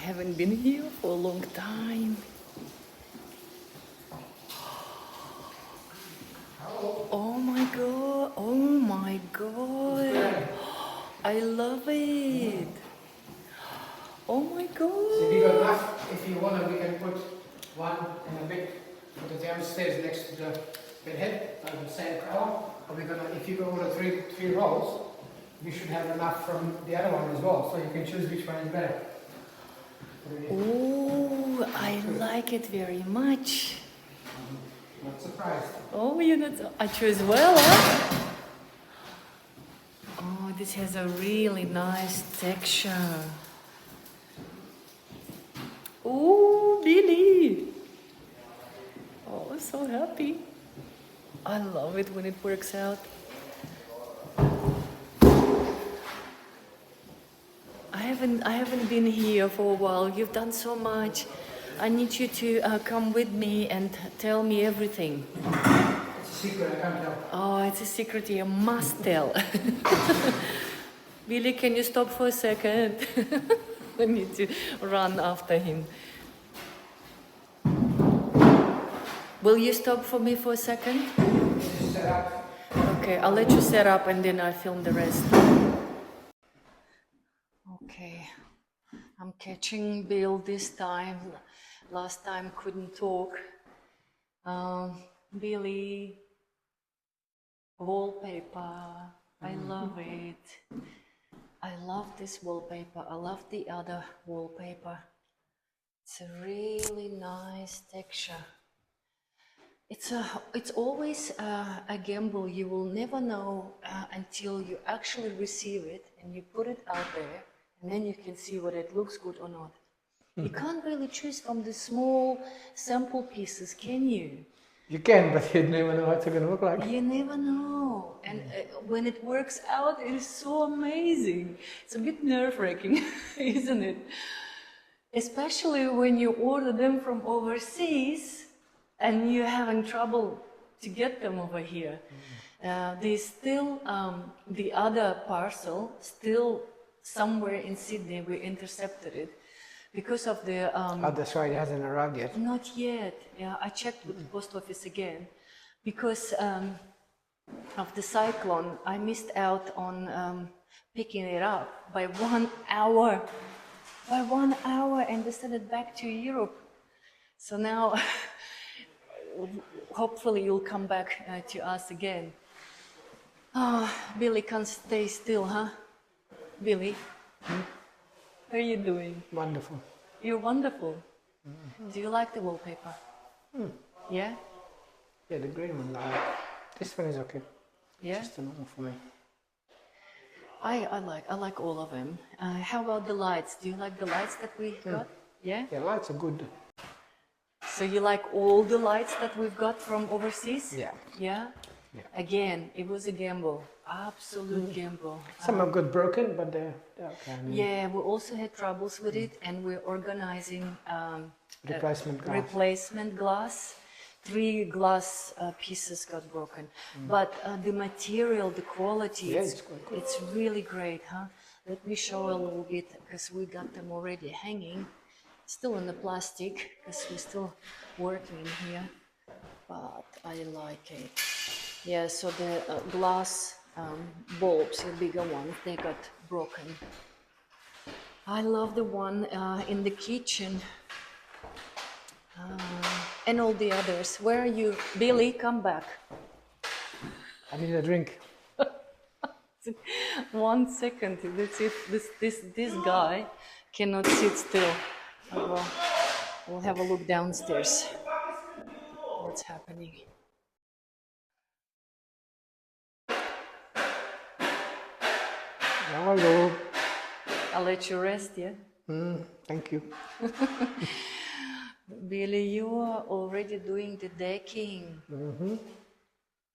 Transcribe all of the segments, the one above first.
haven't been here for a long time. Oh my god, oh my god. I love it. Oh my god. So we got enough. If you want to, we can put one and a bit for the downstairs next to the bedhead, like the same color. Or we're gonna, if you go order three rolls, we should have enough from the other one as well. So you can choose which one is better. Oh, I like it very much. Not surprised. Oh, you're not. I chose well, huh? Oh, this has a really nice texture. Oh, Billy. Oh, I'm so happy. I love it when it works out. I haven't been here for a while. You've done so much. I need you to come with me and tell me everything. It's a secret, I can't tell. Oh, it's a secret you must tell. Billy, can you stop for a second? I need to run after him. Will you stop for me for a second? Just set up. Okay, I'll let you set up and then I'll film the rest. Okay, I'm catching Bill this time. Last time couldn't talk. Billy, wallpaper, I love it. I love this wallpaper. I love the other wallpaper. It's a really nice texture. It's always a gamble. You will never know until you actually receive it and you put it out there, and then you can see whether it looks good or not. You can't really choose from the small sample pieces, can you? You can, but you never know what it's going to look like. You never know. And when it works out, it is so amazing. It's a bit nerve-wracking, isn't it? Especially when you order them from overseas and you're having trouble to get them over here. There's still the other parcel, still somewhere in Sydney. We intercepted it because of the... Oh, that's right, it hasn't arrived yet. Not yet. Yeah, I checked with the post office again. Because of the cyclone, I missed out on picking it up by 1 hour. By 1 hour, and they sent it back to Europe. So now, hopefully you'll come back to us again. Oh, Billy can't stay still, huh? Billy, how are you doing? Wonderful. You're wonderful. Do you like the wallpaper? Yeah? Yeah, the green one, I like. This one is okay. Yeah? Just a normal for me. I like all of them. How about the lights? Do you like the lights that we got? Yeah? Yeah, lights are good. So you like all the lights that we've got from overseas? Yeah. Yeah? Yeah. Again, it was a gamble. Absolute gamble. Some have got broken, but they're okay. Yeah, we also had troubles with it, and we're organizing Replacement glass. replacement glass. 3 glass pieces got broken. But the material, the quality, Yeah, it's quite good. it's really great, huh? Let me show a little bit, because we got them already hanging. Still in the plastic, because we're still working here. But I like it. Yeah, so the glass bulbs, the bigger ones, they got broken. I love the one in the kitchen. And all the others. Where are you? Billy, come back. I need a drink. 1 second. That's it. This guy cannot sit still. Well, we'll have a look downstairs. What's happening? Hello. I'll let you rest, yeah? Thank you. Billy, you are already doing the decking.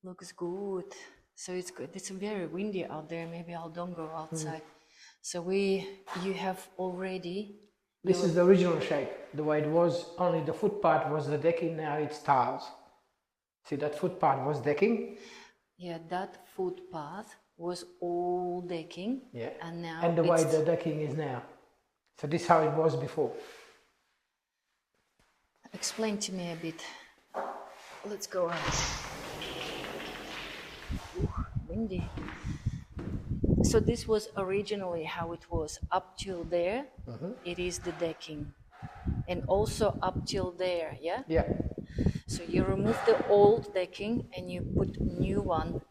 Looks good. So it's good. It's very windy out there. Maybe I don't go outside. So you have already... This is the original shape. The way it was, only the foot part was the decking, now it's tiles. See, that foot part was decking. Yeah, that footpath was all decking. Yeah. And now And the way the decking is now. So this is how it was before. Explain to me a bit. Let's go out. Ooh, windy. So this was originally how it was. Up till there, it is the decking. And also up till there, yeah? Yeah. So you remove the old decking and you put new one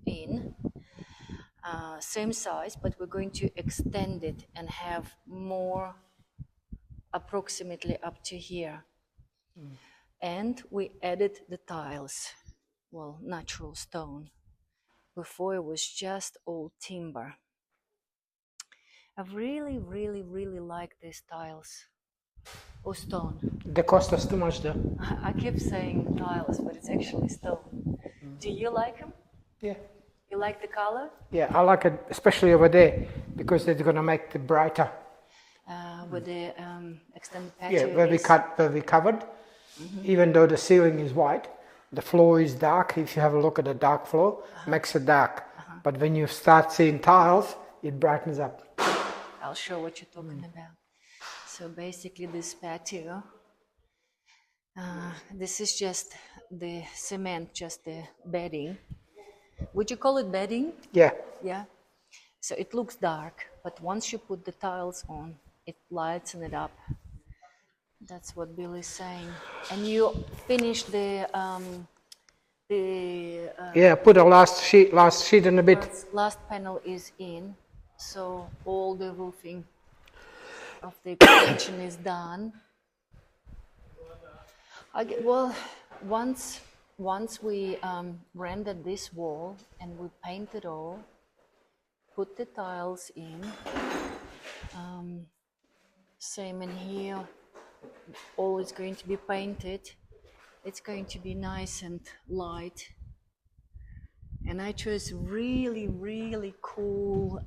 in. Same size, but we're going to extend it and have more approximately up to here. And we added the tiles, well, natural stone. Before it was just old timber. I really, really, really like these tiles. Or stone. They cost us too much though. I kept saying tiles, but it's actually stone. Do you like them? Yeah. You like the color? Yeah, I like it, especially over there, because it's gonna make it brighter. With the extended patio. Yeah, where we covered, even though the ceiling is white, the floor is dark. If you have a look at the dark floor, makes it dark. But when you start seeing tiles, it brightens up. I'll show what you're talking about. So basically this patio, this is just the cement, just the bedding. Would you call it bedding? Yeah. Yeah. So it looks dark, but once you put the tiles on, it lightens it up. That's what Billy's saying. And you finish the Yeah, put a last sheet in a bit. last panel is in, so all the roofing of the extension is done. Well, once we rendered this wall and we painted all, put the tiles in. Same in here. All is going to be painted. It's going to be nice and light. And I chose really, really cool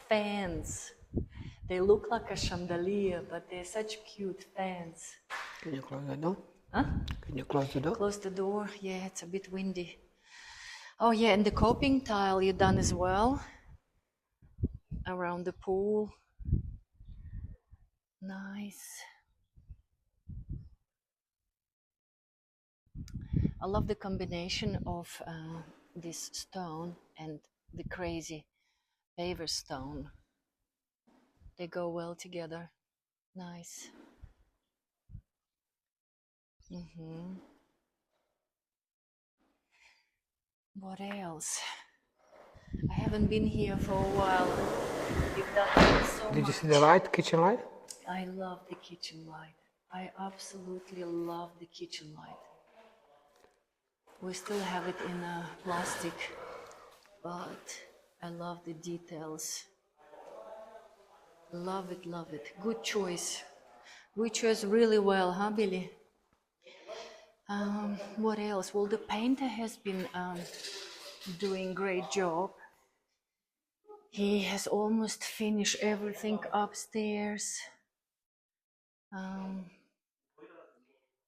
fans. They look like a chandelier, but they're such cute fans. Can you close the door? Huh? Can you close the door? Close the door. Yeah, it's a bit windy. Oh yeah, and the coping tile you done as well. Around the pool. Nice. I love the combination of this stone and the crazy paver stone. They go well together. Nice. What else? I haven't been here for a while. You've done so Did much. you see the light, kitchen light? I love the kitchen light. I absolutely love the kitchen light. We still have it in a plastic, but I love the details. Love it, love it. Good choice. We chose really well, huh, Billy? What else? Well, the painter has been doing great job. He has almost finished everything upstairs.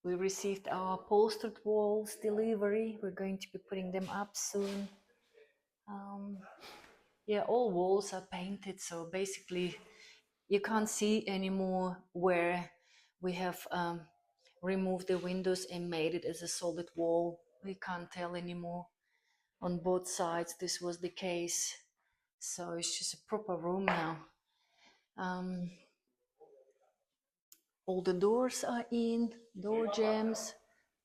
We received our upholstered walls delivery. We're going to be putting them up soon. Yeah, all walls are painted, so basically you can't see anymore where we have removed the windows and made it as a solid wall. We can't tell anymore. On both sides this was the case, so it's just a proper room now. All the doors are in, door jambs,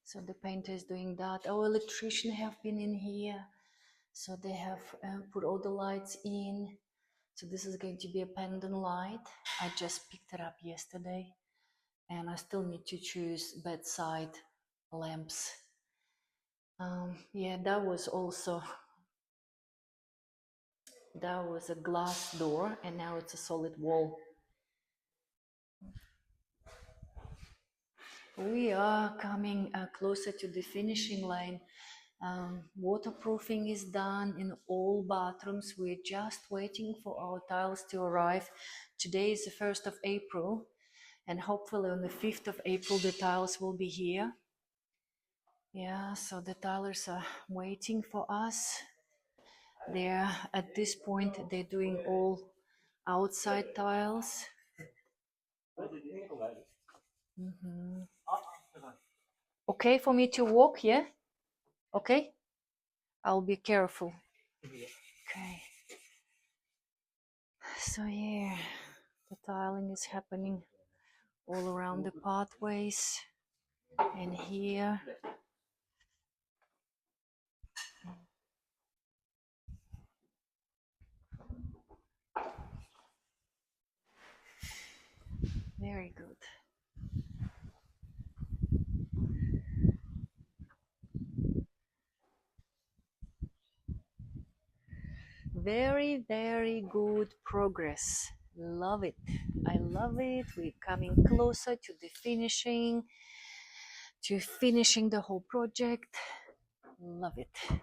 so the painter is doing that. Our electrician have been in here, so they have put all the lights in. So this is going to be a pendant light. I just picked it up yesterday, and I still need to choose bedside lamps. Yeah, that was a glass door, and now it's a solid wall. We are coming closer to the finishing line. Waterproofing is done in all bathrooms. We're just waiting for our tiles to arrive. Today is the 1st of April, and hopefully on the 5th of April the tiles will be here. Yeah, so the tilers are waiting for us. They're at this point they're doing all outside tiles. Mhm. Okay for me to walk, yeah? Okay? I'll be careful. Okay. So yeah, the tiling is happening all around the pathways and here. Very good. Very, very good progress. Love it. I love it. We're coming closer to the finishing the whole project. Love it.